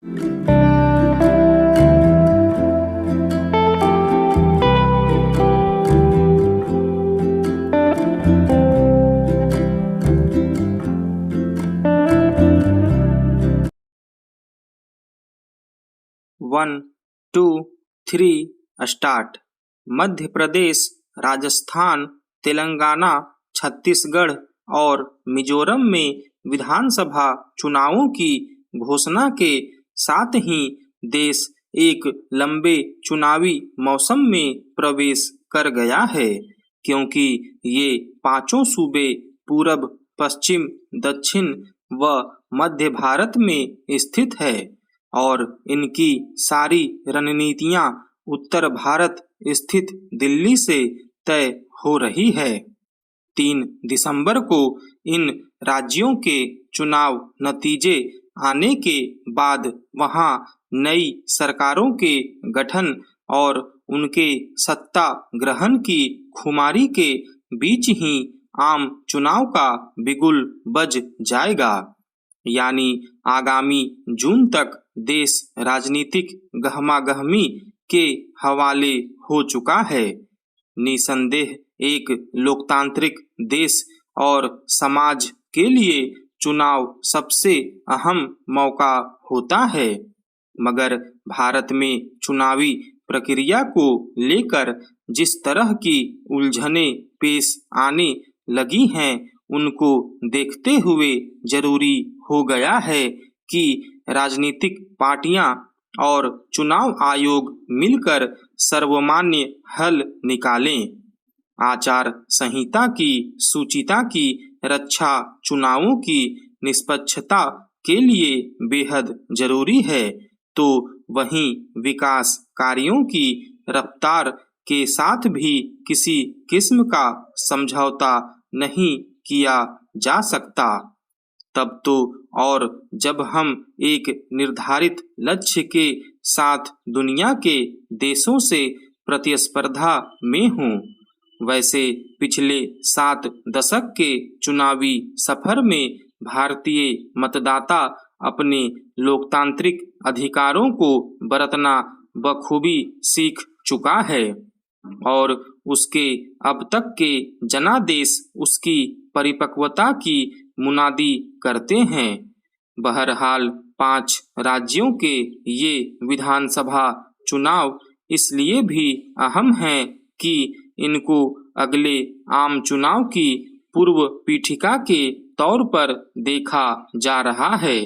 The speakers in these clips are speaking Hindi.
1, 2, 3 स्टार्ट। मध्य प्रदेश, राजस्थान, तेलंगाना, छत्तीसगढ़ और मिजोरम में विधानसभा चुनावों की घोषणा के साथ ही देश एक लंबे चुनावी मौसम में प्रवेश कर गया है, क्योंकि ये पांचों सूबे पूरब, पश्चिम, दक्षिण व मध्य भारत में स्थित है और इनकी सारी रणनीतियां उत्तर भारत स्थित दिल्ली से तय हो रही है। 3 दिसंबर को इन राज्यों के चुनाव नतीजे आने के बाद वहां नई सरकारों के गठन और उनके सत्ता ग्रहण की खुमारी के बीच ही आम चुनाव का बिगुल बज जाएगा। यानी आगामी जून तक देश राजनीतिक गहमागहमी के हवाले हो चुका है। निसंदेह एक लोकतांत्रिक देश और समाज के लिए चुनाव सबसे अहम मौका होता है, मगर भारत में चुनावी प्रक्रिया को लेकर जिस तरह की उलझनें पेश आने लगी हैं, उनको देखते हुए जरूरी हो गया है कि राजनीतिक पार्टियां और चुनाव आयोग मिलकर सर्वमान्य हल निकालें। आचार संहिता की शुचिता की रक्षा चुनावों की निष्पक्षता के लिए बेहद जरूरी है, तो वहीं विकास कार्यों की रफ्तार के साथ भी किसी किस्म का समझौता नहीं किया जा सकता। तब तो और जब हम एक निर्धारित लक्ष्य के साथ दुनिया के देशों से प्रतिस्पर्धा में हों। वैसे पिछले 7 दशक के चुनावी सफर में भारतीय मतदाता अपने लोकतांत्रिक अधिकारों को बरतना बखूबी सीख चुका है और उसके अब तक के जनादेश उसकी परिपक्वता की मुनादी करते हैं। बहरहाल 5 राज्यों के ये विधानसभा चुनाव इसलिए भी अहम हैं कि इनको अगले आम चुनाव की पूर्व पीठिका के तौर पर देखा जा रहा है।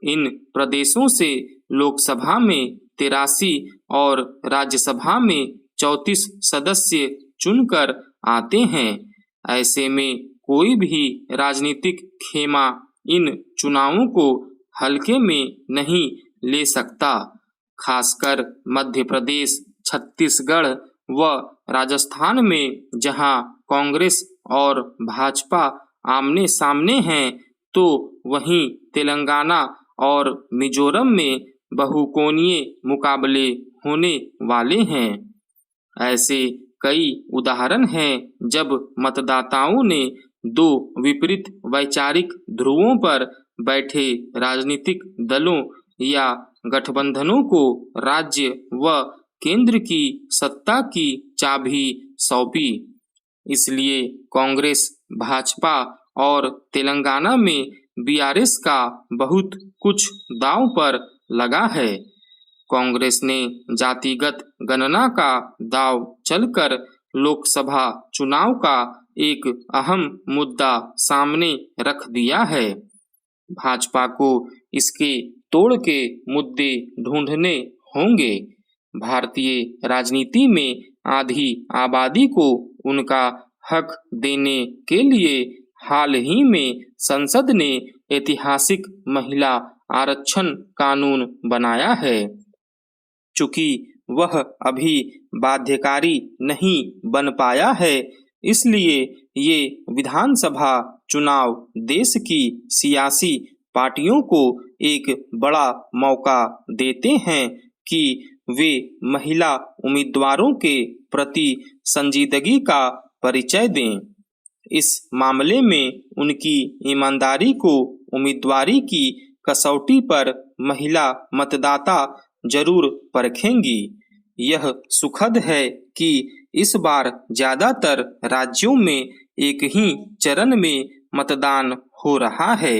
इन प्रदेशों से लोकसभा में 83 और राज्यसभा में 34 सदस्य चुनकर आते हैं। ऐसे में कोई भी राजनीतिक खेमा इन चुनावों को हल्के में नहीं ले सकता। खासकर मध्य प्रदेश, छत्तीसगढ़ व राजस्थान में जहां कांग्रेस और भाजपा आमने सामने हैं, तो वहीं तेलंगाना और मिजोरम में बहुकोणीय मुकाबले होने वाले हैं। ऐसे कई उदाहरण हैं जब मतदाताओं ने 2 विपरीत वैचारिक ध्रुवों पर बैठे राजनीतिक दलों या गठबंधनों को राज्य व केंद्र की सत्ता की चाबी सौंपी। इसलिए कांग्रेस, भाजपा और तेलंगाना में बीआरएस का बहुत कुछ दांव पर लगा है। कांग्रेस ने जातिगत गणना का दांव चलकर लोकसभा चुनाव का एक अहम मुद्दा सामने रख दिया है। भाजपा को इसके तोड़ के मुद्दे ढूंढने होंगे। भारतीय राजनीति में आधी आबादी को उनका हक देने के लिए हाल ही में संसद ने ऐतिहासिक महिला आरक्षण कानून बनाया है। चूंकि वह अभी बाध्यकारी नहीं बन पाया है, इसलिए ये विधानसभा चुनाव देश की सियासी पार्टियों को एक बड़ा मौका देते हैं कि वे महिला उम्मीदवारों के प्रति संजीदगी का परिचय दें। इस मामले में उनकी ईमानदारी को उम्मीदवारी की कसौटी पर महिला मतदाता जरूर परखेंगी। यह सुखद है कि इस बार ज्यादातर राज्यों में एक ही चरण में मतदान हो रहा है।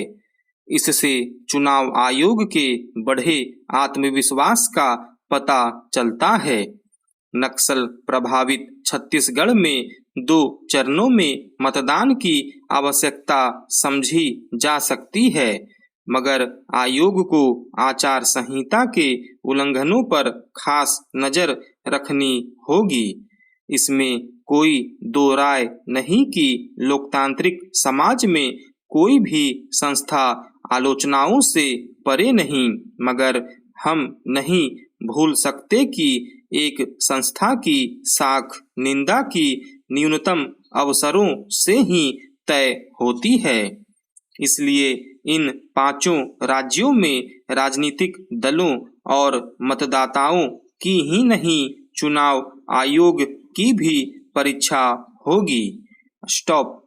इससे चुनाव आयोग के बढ़े आत्मविश्वास का पता चलता है। नक्सल प्रभावित छत्तीसगढ़ में 2 चरणों में मतदान की आवश्यकता समझी जा सकती है, मगर आयोग को आचार संहिता के उल्लंघनों पर खास नजर रखनी होगी। इसमें कोई दो राय नहीं कि लोकतांत्रिक समाज में कोई भी संस्था आलोचनाओं से परे नहीं, मगर हम नहीं भूल सकते कि एक संस्था की साख निंदा की न्यूनतम अवसरों से ही तय होती है। इसलिए इन 5 राज्यों में राजनीतिक दलों और मतदाताओं की ही नहीं, चुनाव आयोग की भी परीक्षा होगी। स्टॉप।